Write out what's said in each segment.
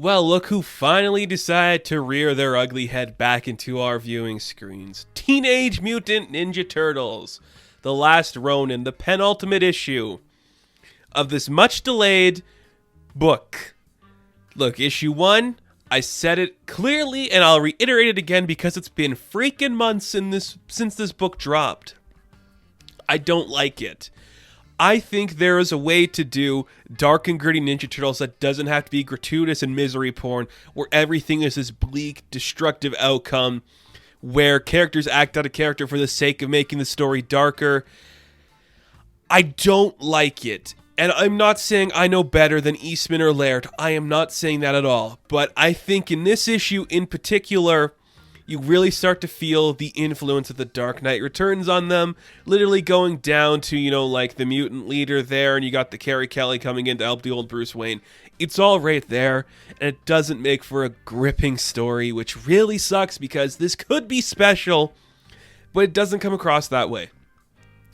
Well, look who finally decided to rear their ugly head back into our viewing screens. Teenage Mutant Ninja Turtles. The last Ronin, the penultimate issue of this much delayed book. Look, issue 1, I said it clearly and I'll reiterate it again because it's been freaking months since this book dropped. I don't like it. I think there is a way to do dark and gritty Ninja Turtles that doesn't have to be gratuitous and misery porn, where everything is this bleak, destructive outcome, where characters act out of character for the sake of making the story darker. I don't like it. And I'm not saying I know better than Eastman or Laird. I am not saying that at all. But I think in this issue in particular, you really start to feel the influence of the Dark Knight Returns on them, literally going down to, like the mutant leader there, and you got the Carrie Kelly coming in to help the old Bruce Wayne. It's all right there, and it doesn't make for a gripping story, which really sucks because this could be special, but it doesn't come across that way.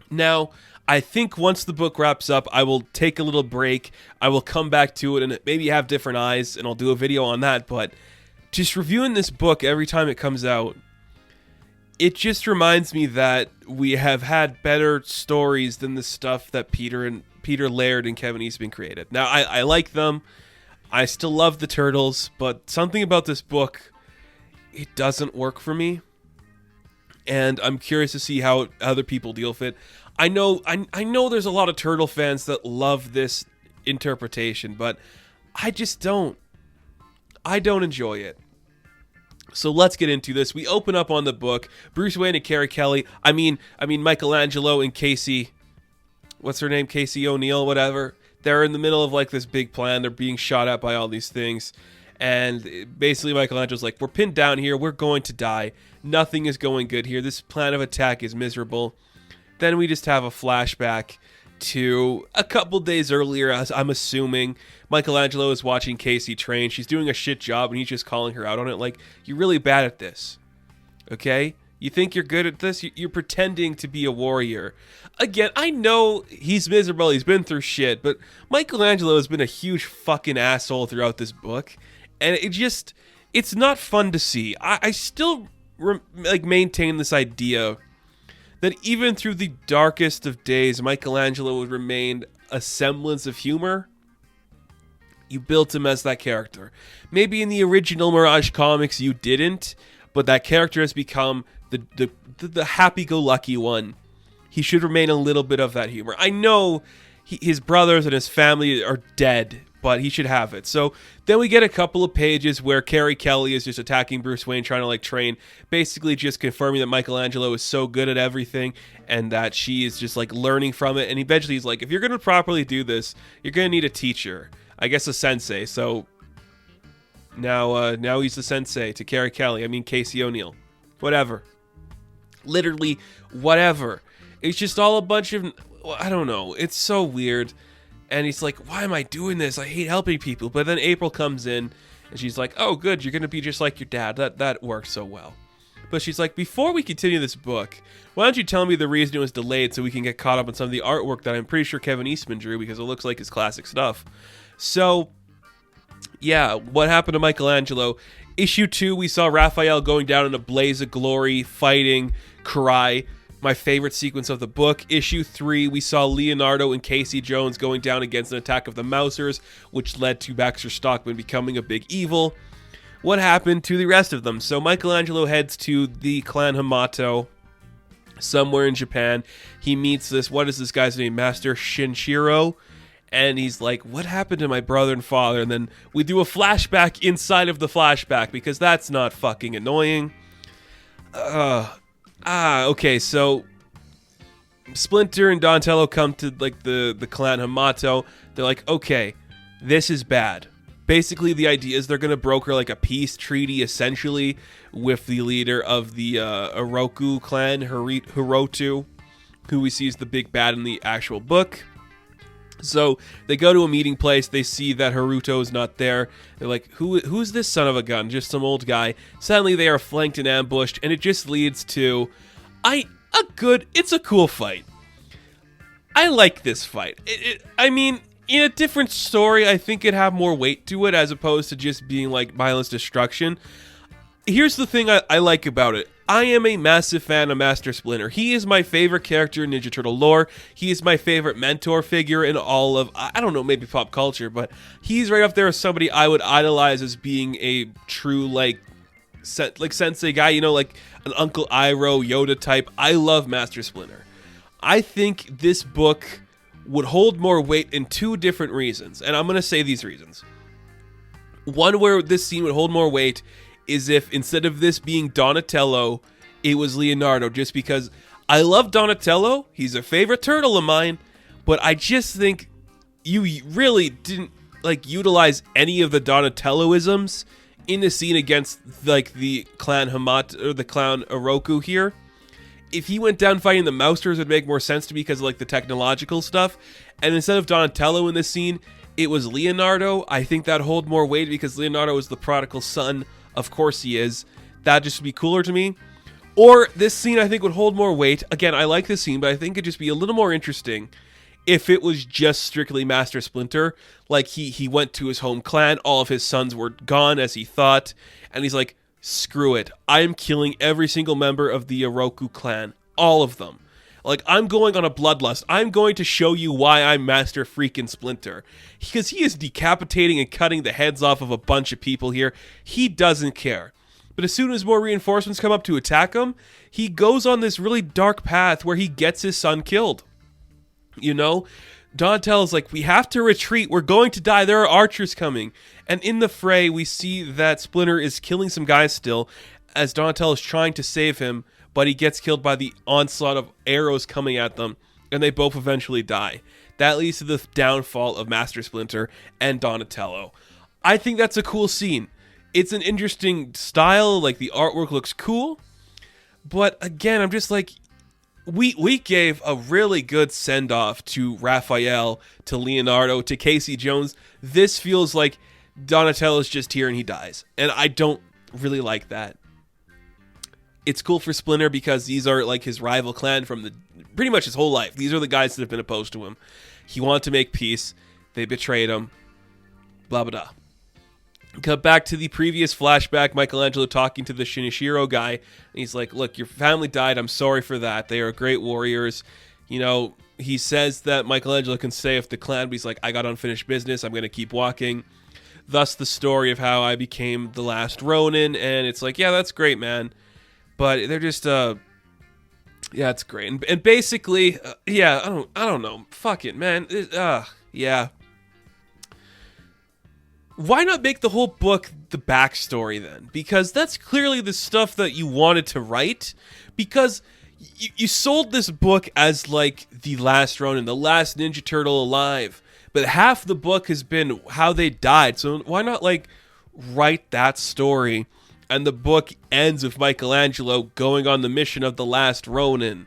Now, I think once the book wraps up, I will take a little break, I will come back to it and maybe have different eyes, and I'll do a video on that, but just reviewing this book every time it comes out, it just reminds me that we have had better stories than the stuff that Peter Laird and Kevin Eastman created. Now, I like them. I still love the Turtles, but something about this book, it doesn't work for me. And I'm curious to see how other people deal with it. I know there's a lot of Turtle fans that love this interpretation, but I just don't. I don't enjoy it. So let's get into this. We open up on the book. Bruce Wayne and Carrie Kelly. I mean Michelangelo and Casey. What's her name? Casey O'Neill, whatever. They're in the middle of like this big plan. They're being shot at by all these things. And basically Michelangelo's like, we're pinned down here. We're going to die. Nothing is going good here. This plan of attack is miserable. Then we just have a flashback to a couple days earlier, as I'm assuming. Michelangelo is watching Casey train. She's doing a shit job, and he's just calling her out on it. Like, you're really bad at this. Okay? You think you're good at this? You're pretending to be a warrior. Again, I know he's miserable. He's been through shit. But Michelangelo has been a huge fucking asshole throughout this book. And it's not fun to see. I still maintain this idea that even through the darkest of days, Michelangelo would remain a semblance of humor. You built him as that character. Maybe in the original Mirage comics you didn't, but that character has become the happy-go-lucky one. He should remain a little bit of that humor. I know his brothers and his family are dead, but he should have it. So then we get a couple of pages where Carrie Kelly is just attacking Bruce Wayne, trying to train, basically just confirming that Michelangelo is so good at everything and that she is just learning from it. And eventually he's like, if you're going to properly do this, you're going to need a teacher. I guess a sensei. So now he's the sensei to Carrie Kelly. I mean, Casey O'Neill. Whatever. Literally, whatever. It's just all a bunch of, I don't know. It's so weird. And he's like, why am I doing this? I hate helping people. But then April comes in and she's like, oh, good. You're going to be just like your dad. That works so well. But she's like, before we continue this book, why don't you tell me the reason it was delayed so we can get caught up on some of the artwork that I'm pretty sure Kevin Eastman drew because it looks like his classic stuff. So, yeah, what happened to Michelangelo? Issue 2, we saw Raphael going down in a blaze of glory, fighting Karai, my favorite sequence of the book. Issue 3, we saw Leonardo and Casey Jones going down against an attack of the Mousers, which led to Baxter Stockman becoming a big evil. What happened to the rest of them? So Michelangelo heads to the Clan Hamato, somewhere in Japan. He meets what is this guy's name? Master Shinshiro. And he's like, what happened to my brother and father? And then we do a flashback inside of the flashback because that's not fucking annoying. Okay, so Splinter and Donatello come to the Clan Hamato. They're like, okay, this is bad. Basically, the idea is they're going to broker a peace treaty, essentially, with the leader of the Oroku clan, Hirotu, who we see is the big bad in the actual book. So they go to a meeting place. They see that Haruto is not there. They're like, who's this son of a gun? Just some old guy. Suddenly they are flanked and ambushed, and it just leads to it's a cool fight. I like this fight. I mean, in a different story, I think it'd have more weight to it as opposed to just being like mindless destruction. Here's the thing I like about it. I am a massive fan of Master Splinter. He is my favorite character in Ninja Turtle lore. He is my favorite mentor figure in all of, I don't know, maybe pop culture, but he's right up there as somebody I would idolize as being a true, like sensei guy, you know, like an Uncle Iroh, Yoda type. I love Master Splinter. I think this book would hold more weight in two different reasons, and I'm going to say these reasons. One where this scene would hold more weight is if instead of this being Donatello, it was Leonardo, just because I love Donatello. He's a favorite turtle of mine, but I just think you really didn't like utilize any of the Donatelloisms in the scene against like the clan Hamato or the clan Oroku here. If he went down fighting the Mousters, it would make more sense to me because of like the technological stuff. And instead of Donatello in this scene, it was Leonardo. I think that'd hold more weight because Leonardo is the prodigal son. Of course he is. That'd just be cooler to me. Or this scene I think would hold more weight. Again, I like this scene, but I think it'd just be a little more interesting if it was just strictly Master Splinter. Like he went to his home clan, all of his sons were gone as he thought, and he's like, screw it. I'm killing every single member of the Oroku clan. All of them. Like, I'm going on a bloodlust. I'm going to show you why I'm Master freaking Splinter. Because he is decapitating and cutting the heads off of a bunch of people here. He doesn't care. But as soon as more reinforcements come up to attack him, he goes on this really dark path where he gets his son killed. You know? Donatello's like, we have to retreat. We're going to die. There are archers coming. And in the fray, we see that Splinter is killing some guys still as Donatello is trying to save him, but he gets killed by the onslaught of arrows coming at them, and they both eventually die. That leads to the downfall of Master Splinter and Donatello. I think that's a cool scene. It's an interesting style, like the artwork looks cool, but again, I'm just like, we gave a really good send-off to Raphael, to Leonardo, to Casey Jones. This feels like Donatello's just here and he dies, and I don't really like that. It's cool for Splinter because these are like his rival clan from pretty much his whole life. These are the guys that have been opposed to him. He wanted to make peace. They betrayed him. Blah, blah, blah. Cut back to the previous flashback, Michelangelo talking to the Shinichiro guy. And he's like, look, your family died. I'm sorry for that. They are great warriors. You know, he says that Michelangelo can save the clan, but he's like, I got unfinished business. I'm going to keep walking. Thus the story of how I became the last Ronin. And it's like, yeah, that's great, man. But they're just, yeah, it's great. And basically, yeah, I don't know. Fuck it, man. Yeah. Why not make the whole book the backstory then? Because that's clearly the stuff that you wanted to write. Because you sold this book as like the last Ronin, the last Ninja Turtle alive. But half the book has been how they died. So why not like write that story? And the book ends with Michelangelo going on the mission of the last Ronin.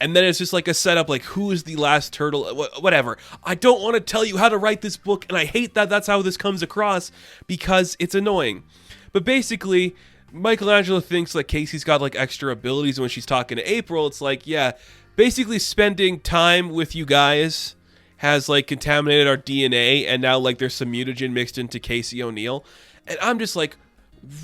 And then it's just like a setup, like, who is the last turtle? Whatever. I don't want to tell you how to write this book, and I hate that that's how this comes across, because it's annoying. But basically, Michelangelo thinks, like, Casey's got, like, extra abilities, and when she's talking to April, it's like, yeah, basically spending time with you guys has, like, contaminated our DNA, and now, like, there's some mutagen mixed into Casey O'Neill. And I'm just like,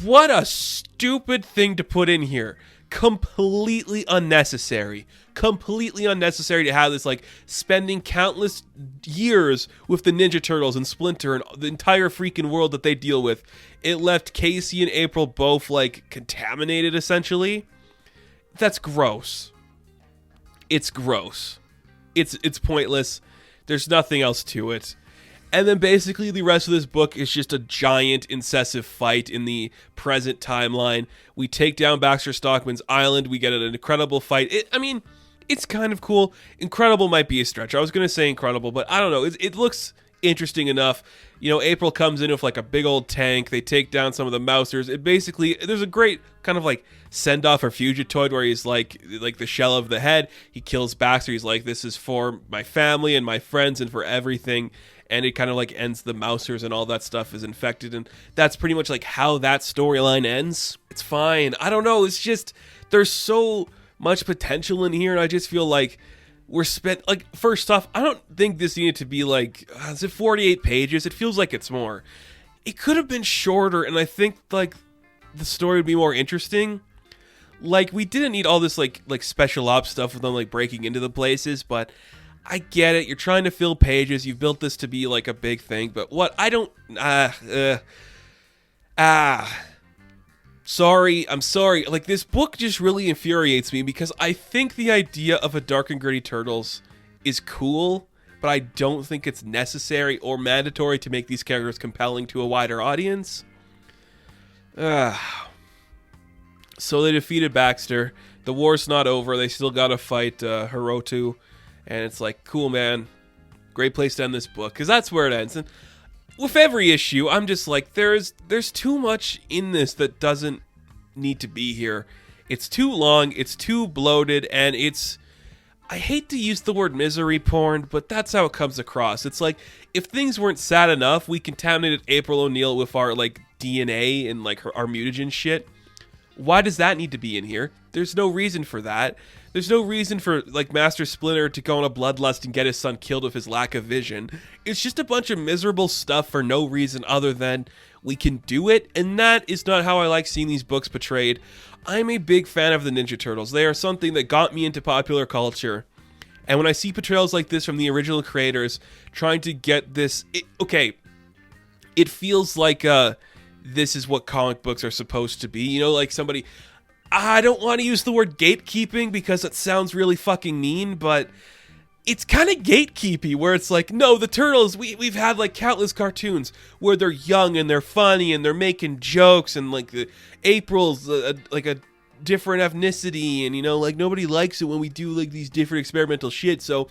what a stupid thing to put in here. Completely unnecessary. Completely unnecessary to have this, like, spending countless years with the Ninja Turtles and Splinter and the entire freaking world that they deal with. It left Casey and April both, like, contaminated, essentially. That's gross. It's gross. It's pointless. There's nothing else to it. And then basically the rest of this book is just a giant incessive fight in the present timeline. We take down Baxter Stockman's island. We get an incredible fight. It's kind of cool. Incredible might be a stretch. I was going to say incredible, but I don't know. It looks interesting enough. You know, April comes in with like a big old tank. They take down some of the Mousters. There's a great kind of like send-off or Fugitoid where he's like the shell of the head. He kills Baxter. He's like, this is for my family and my friends and for everything. And it kind of like ends the Mousters and all that stuff is infected. And that's pretty much like how that storyline ends. It's fine. I don't know. It's just, there's so much potential in here. And I just feel like we're spent, like, first off, I don't think this needed to be, like, is it 48 pages? It feels like it's more. It could have been shorter, and I think, like, the story would be more interesting. Like, we didn't need all this, like special ops stuff with them, like, breaking into the places, but I get it. You're trying to fill pages. You've built this to be, like, a big thing, but what? I don't, sorry, I'm sorry. Like, this book just really infuriates me because I think the idea of a dark and gritty Turtles is cool, but I don't think it's necessary or mandatory to make these characters compelling to a wider audience. So they defeated Baxter. The war's not over. They still gotta fight Hiroto. And it's like, cool, man. Great place to end this book, because that's where it ends. And with every issue, I'm just like, there's too much in this that doesn't need to be here. It's too long, it's too bloated, and it's... I hate to use the word misery porn, but that's how it comes across. It's like, if things weren't sad enough, we contaminated April O'Neil with our, like, DNA and, like, our mutagen shit. Why does that need to be in here? There's no reason for that. There's no reason for, like, Master Splinter to go on a bloodlust and get his son killed with his lack of vision. It's just a bunch of miserable stuff for no reason other than we can do it, and that is not how I like seeing these books portrayed. I'm a big fan of the Ninja Turtles. They are something that got me into popular culture. And when I see portrayals like this from the original creators trying to get this... it feels like this is what comic books are supposed to be. You know, like somebody... I don't want to use the word gatekeeping because it sounds really fucking mean, but it's kind of gatekeepy where it's like, no, the Turtles, we've had like countless cartoons where they're young and they're funny and they're making jokes and like the April's like a different ethnicity and, you know, like nobody likes it when we do like these different experimental shit, so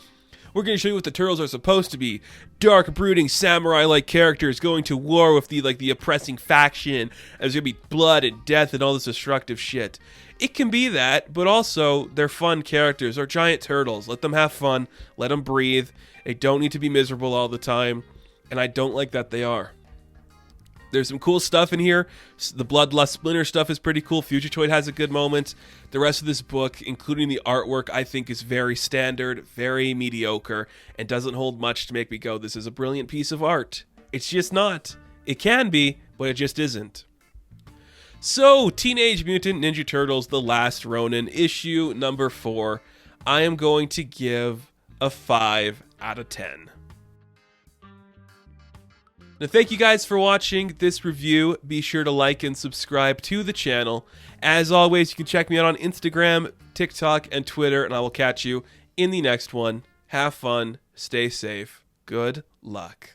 we're going to show you what the Turtles are supposed to be. Dark, brooding, samurai-like characters going to war with the oppressing faction. And there's going to be blood and death and all this destructive shit. It can be that, but also they're fun characters. They're giant turtles. Let them have fun. Let them breathe. They don't need to be miserable all the time. And I don't like that they are. There's some cool stuff in here. The Bloodlust Splinter stuff is pretty cool. Fugitoid has a good moment. The rest of this book, including the artwork, I think is very standard, very mediocre, and doesn't hold much to make me go, this is a brilliant piece of art. It's just not. It can be, but it just isn't. So, Teenage Mutant Ninja Turtles, The Last Ronin, issue number 4. I am going to give a 5 out of 10. Now, thank you guys for watching this review. Be sure to like and subscribe to the channel. As always, you can check me out on Instagram, TikTok, and Twitter, and I will catch you in the next one. Have fun, stay safe, good luck.